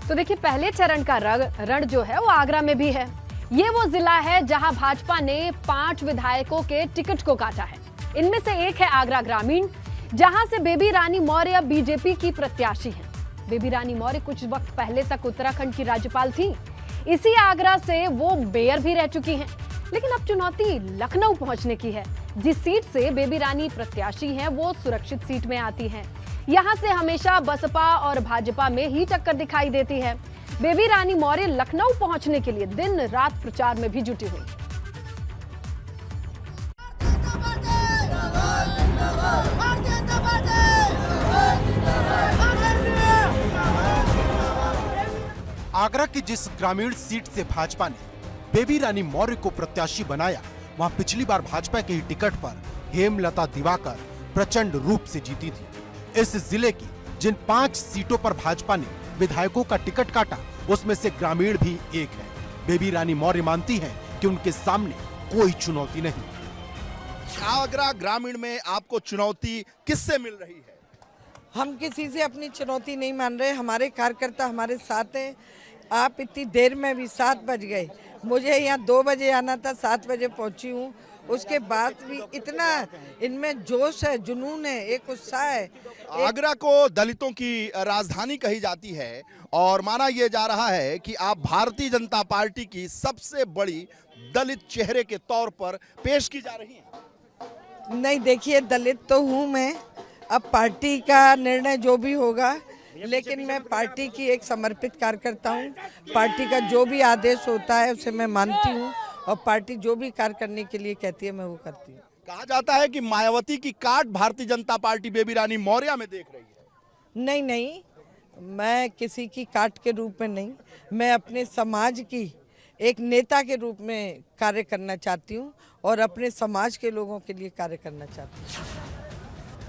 तो देखिए, पहले चरण का रण जो है वो आगरा में भी है। ये वो जिला है जहां भाजपा ने 5 विधायकों के टिकट को काटा है। इनमें से एक है आगरा ग्रामीण, जहां से बेबी रानी मौर्य बीजेपी की प्रत्याशी हैं। बेबी रानी मौर्य कुछ वक्त पहले तक उत्तराखंड की राज्यपाल थी। इसी आगरा से वो मेयर भी रह चुकी हैं। लेकिन अब चुनौती लखनऊ पहुंचने की है। जिस सीट से बेबी रानी प्रत्याशी हैं वो सुरक्षित सीट में आती हैं। यहां से हमेशा बसपा और भाजपा में ही टक्कर दिखाई देती है। बेबी रानी मौर्य लखनऊ पहुंचने के लिए दिन रात प्रचार में भी जुटी हुई। आगरा की जिस ग्रामीण सीट से भाजपा ने बेबी रानी मौर्य को प्रत्याशी बनाया, वहां पिछली बार भाजपा के ही टिकट पर हेमलता दिवाकर प्रचंड रूप से जीती थी। इस जिले की जिन 5 सीटों पर भाजपा ने विधायकों का टिकट काटा, उसमें से ग्रामीण भी एक है। बेबी रानी मौर्य मानती हैं कि उनके सामने कोई चुनौती नहीं। आगरा ग्रामीण में आपको चुनौती किससे मिल रही है? हम किसी से अपनी चुनौती नहीं मान रहे। हमारे कार्यकर्ता हमारे साथ हैं। आप इतनी देर में भी 7 बज गए, मुझे यहाँ 2 बजे आना था, 7 बजे पहुँची हूँ। उसके बाद भी इतना इनमें जोश है, जुनून है, एक उत्साह है। आगरा को दलितों की राजधानी कही जाती है और माना यह जा रहा है कि आप भारतीय जनता पार्टी की सबसे बड़ी दलित चेहरे के तौर पर पेश की जा रही हैं। नहीं, देखिए, दलित तो हूँ मैं। अब पार्टी का निर्णय जो भी होगा, लेकिन मैं पार्टी की एक समर्पित कार्यकर्ता हूँ। पार्टी का जो भी आदेश होता है उसे मैं मानती हूँ और पार्टी जो भी कार्य करने के लिए कहती है मैं वो करती हूँ। कहा जाता है कि मायावती की काट भारतीय जनता पार्टी बेबी रानी मौर्य में देख रही है। नहीं नहीं, मैं किसी की काट के रूप में नहीं, मैं अपने समाज की एक नेता के रूप में कार्य करना चाहती हूँ और अपने समाज के लोगों के लिए कार्य करना चाहती हूँ।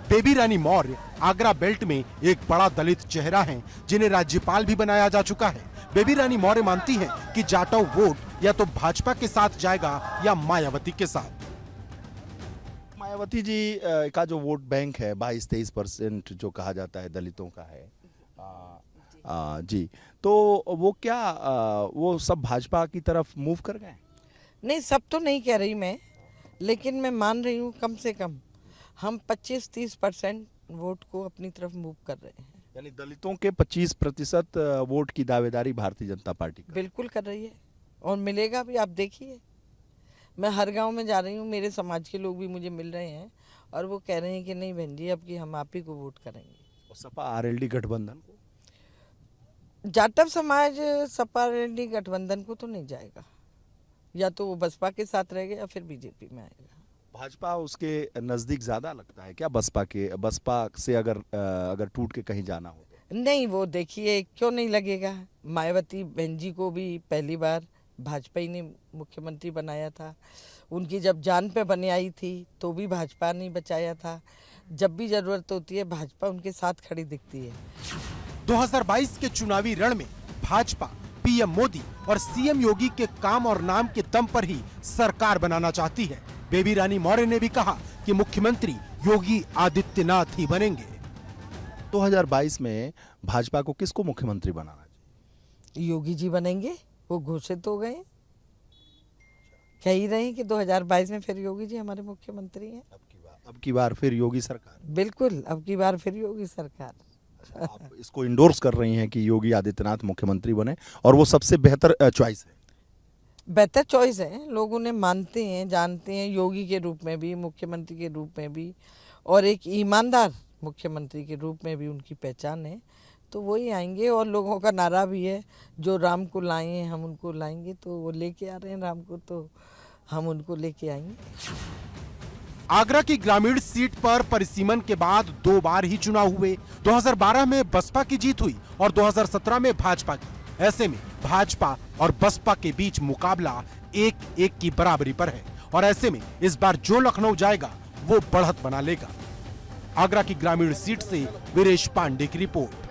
बेबी रानी मौर्य आगरा बेल्ट में एक बड़ा दलित चेहरा हैं, जिन्हें राज्यपाल भी बनाया जा चुका है। बेबी रानी मौर्य मानती हैं कि जाटव वोट या तो भाजपा के साथ जाएगा या मायावती के साथ। मायावती जी का जो वोट बैंक है 22-23% जो कहा जाता है दलितों का है, जी, तो वो क्या वो सब भाजपा की तरफ मूव कर गए? नहीं, सब तो नहीं कह रही मैं, लेकिन मैं मान रही हूँ कम से कम हम 25-30% वोट को अपनी तरफ मूव कर रहे हैं। यानी दलितों के 25% वोट की दावेदारी भारतीय जनता पार्टी बिल्कुल कर रही है और मिलेगा भी। आप देखिए, मैं हर गांव में जा रही हूँ, मेरे समाज के लोग भी मुझे मिल रहे हैं और वो कह रहे हैं कि नहीं बहन जी, अब कि हम आप ही को वोट करेंगे। और सपा आरएलडी गठबंधन को? जाटव समाज सपा आरएलडी गठबंधन को तो नहीं जाएगा, या तो वो बसपा के साथ रहेगा या फिर बीजेपी में आएगा। भाजपा उसके नजदीक ज्यादा लगता है क्या बसपा से अगर टूट के कहीं जाना हो? नहीं, वो देखिए क्यों नहीं लगेगा। मायावती बहन जी को भी पहली बार भाजपा ही ने मुख्यमंत्री बनाया था। उनकी जब जान पे बने आई थी तो भी भाजपा ने बचाया था। जब भी जरूरत होती है भाजपा उनके साथ खड़ी दिखती है। 2022 के चुनावी रण में भाजपा पीएम मोदी और सीएम योगी के काम और नाम के दम पर ही सरकार बनाना चाहती है। बेबी रानी मौर्य ने भी कहा कि मुख्यमंत्री योगी आदित्यनाथ ही बनेंगे। 2022 में भाजपा को किसको मुख्यमंत्री बनाना चाहिए? योगी जी बनेंगे, वो घोषित हो गए, कह ही रहे हैं कि 2022 में फिर योगी जी हमारे मुख्यमंत्री हैं। अब की बार फिर योगी सरकार? बिल्कुल, अब की बार फिर योगी सरकार। आप इसको इंडोर्स कर रही हैं कि योगी आदित्यनाथ मुख्यमंत्री बने और वो सबसे बेहतर चॉइस है? बेहतर चॉइस है, लोग उन्हें मानते हैं, जानते हैं, योगी के रूप में भी, मुख्यमंत्री के रूप में भी, और एक ईमानदार मुख्यमंत्री के रूप में भी उनकी पहचान है। तो वही आएंगे और लोगों का नारा भी है, जो राम को लाए हैं हम उनको लाएंगे। तो वो लेके आ रहे हैं राम को, तो हम उनको लेके आएंगे। आगरा की ग्रामीण सीट पर परिसीमन के बाद 2 बार ही चुनाव हुए। 2012 में बसपा की जीत हुई और 2017 में भाजपा की। ऐसे में भाजपा और बसपा के बीच मुकाबला 1-1 की बराबरी पर है और ऐसे में इस बार जो लखनऊ जाएगा वो बढ़त बना लेगा। आगरा की ग्रामीण सीट से वीरेश पांडे की रिपोर्ट।